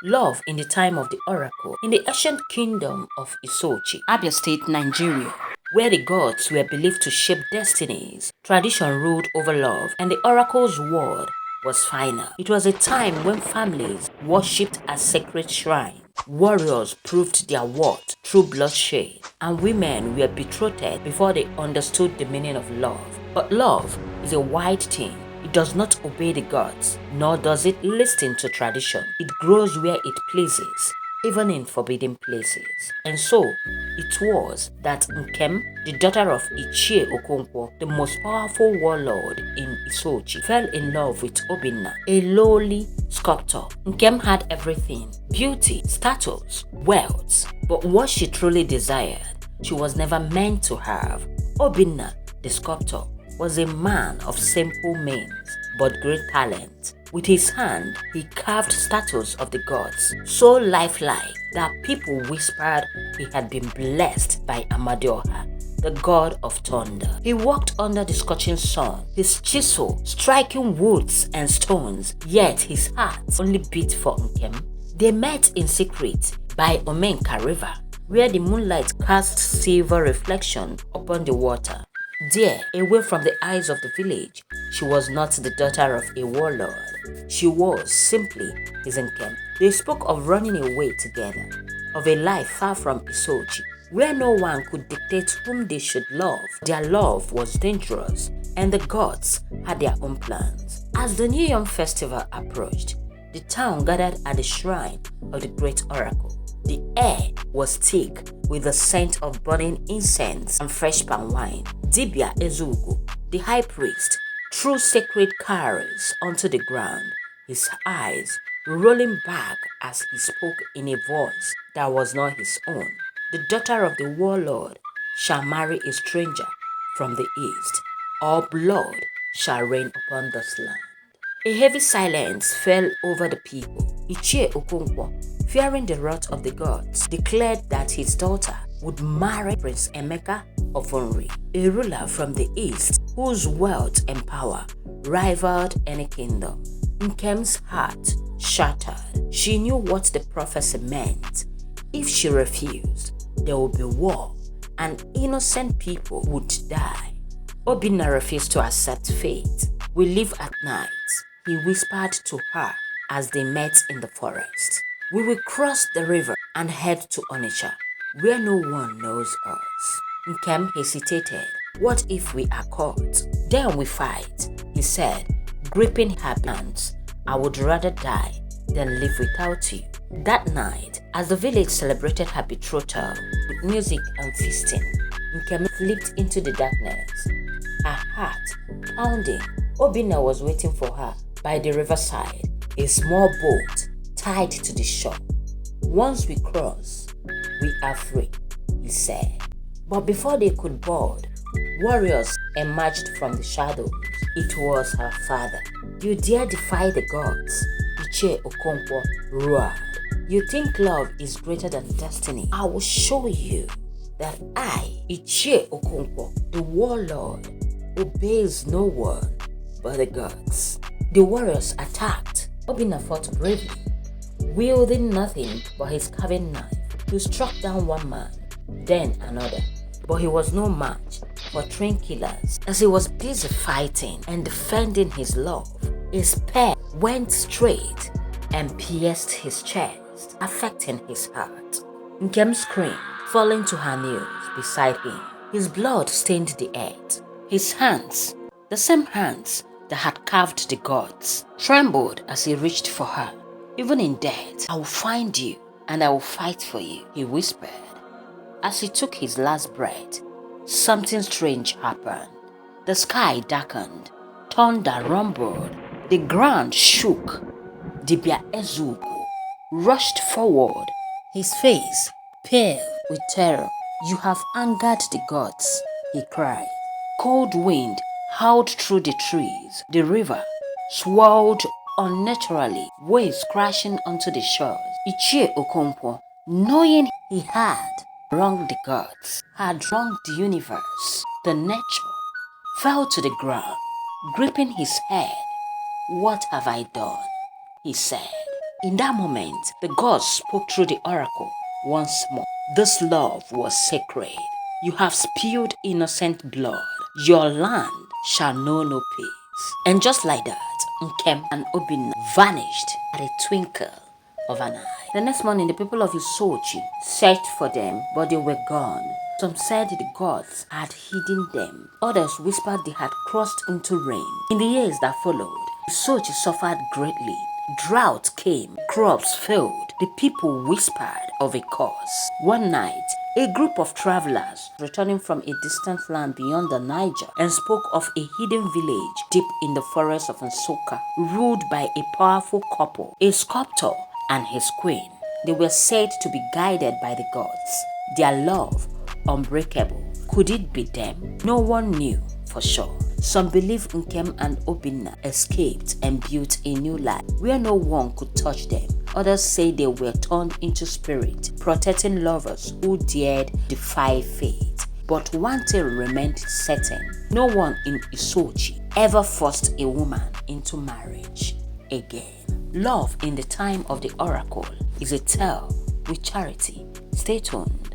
Love in the time of the oracle. In the ancient kingdom of Isochi, Abia State, Nigeria, where the gods were believed to shape destinies, tradition ruled over love, and the oracle's word was final. It was a time when families worshipped at sacred shrines. Warriors proved their worth through bloodshed, and women were betrothed before they understood the meaning of love. But love is a wide thing. It does not obey the gods, nor does it listen to tradition. It grows where it pleases, even in forbidden places. And so, it was that Nkem, the daughter of Ichie Okonkwo, the most powerful warlord in Isochi, fell in love with Obinna, a lowly sculptor. Nkem had everything: beauty, status, wealth. But what she truly desired, she was never meant to have. Obinna, the sculptor, was a man of simple means but great talent. With his hand, he carved statues of the gods, so lifelike that people whispered he had been blessed by Amadioha, the god of thunder. He walked under the scorching sun, his chisel striking woods and stones, yet his heart only beat for Nkem. They met in secret by Omenka River, where the moonlight cast silver reflection upon the water. There, away from the eyes of the village, she was not the daughter of a warlord. She was simply his Nkem. They spoke of running away together, of a life far from Isochi, where no one could dictate whom they should love. Their love was dangerous, and the gods had their own plans. As the New Yam festival approached, the town gathered at the shrine of the great oracle. The air was thick with the scent of burning incense and fresh palm wine. Dibia Ezugo, the high priest, threw sacred carrots onto the ground, his eyes rolling back as he spoke in a voice that was not his own. The daughter of the warlord shall marry a stranger from the east. All blood shall rain upon this land. A heavy silence fell over the people. Ichie Okonkwo, fearing the wrath of the gods, declared that his daughter would marry Prince Emeka of Onri, a ruler from the east whose wealth and power rivaled any kingdom. Nkem's heart shattered. She knew what the prophecy meant. If she refused, there would be war, and innocent people would die. Obinna refused to accept fate. "We live at night," he whispered to her as they met in the forest. "We will cross the river and head to Onitsha, where no one knows us." Nkem hesitated. "What if we are caught? Then we fight," he said, gripping her hands. "I would rather die than live without you." That night, as the village celebrated her betrothal with music and feasting, Nkem flipped into the darkness, her heart pounding. Obinna was waiting for her by the riverside, a small boat tied to the shore. "Once we cross, we are free," he said. But before they could board, warriors emerged from the shadows. It was her father. "You dare defy the gods?" Ichie Okonkwo roared. "You think love is greater than destiny? I will show you that I, Ichie Okonkwo, the warlord, obeys no one but the gods." The warriors attacked. Obinna fought bravely, wielding nothing but his carving knife. He struck down one man, then another, but he was no match for trained killers. As he was busy fighting and defending his love, a spear went straight and pierced his chest, affecting his heart. Nkem screamed, falling to her knees beside him. His blood stained the earth. His hands, the same hands that had carved the gods, trembled as he reached for her. "Even in death, I will find you and I will fight for you," he whispered. As he took his last breath, something strange happened. The sky darkened, thunder rumbled, the ground shook. Dibia Ezugo rushed forward, his face pale with terror. "You have angered the gods," he cried. Cold wind howled through the trees. The river swirled unnaturally, waves crashing onto the shores. Ichie Okonkwo, knowing he had wronged the gods, had wronged the universe, the nature, fell to the ground, gripping his head. "What have I done?" he said. In that moment, the gods spoke through the oracle once more. This love was sacred. You have spilled innocent blood. Your land shall know no peace. And just like that, Nkem and Obinna vanished at a twinkle of an eye. The next morning, the people of Isochi searched for them, but they were gone. Some said the gods had hidden them. Others whispered they had crossed into rain. In the years that followed, Isochi suffered greatly. Drought came, crops failed. The people whispered of a curse. One night, a group of travelers returning from a distant land beyond the Niger and spoke of a hidden village deep in the forest of Nsoka, ruled by a powerful couple, a sculptor and his queen. They were said to be guided by the gods, their love unbreakable. Could it be them? No one knew for sure. Some believe Nkem and Obinna escaped and built a new life where no one could touch them. Others say they were turned into spirit, protecting lovers who dared defy fate. But one thing remained certain: no one in Isochi ever forced a woman into marriage again. Love in the time of the oracle is a tale with charity. Stay tuned.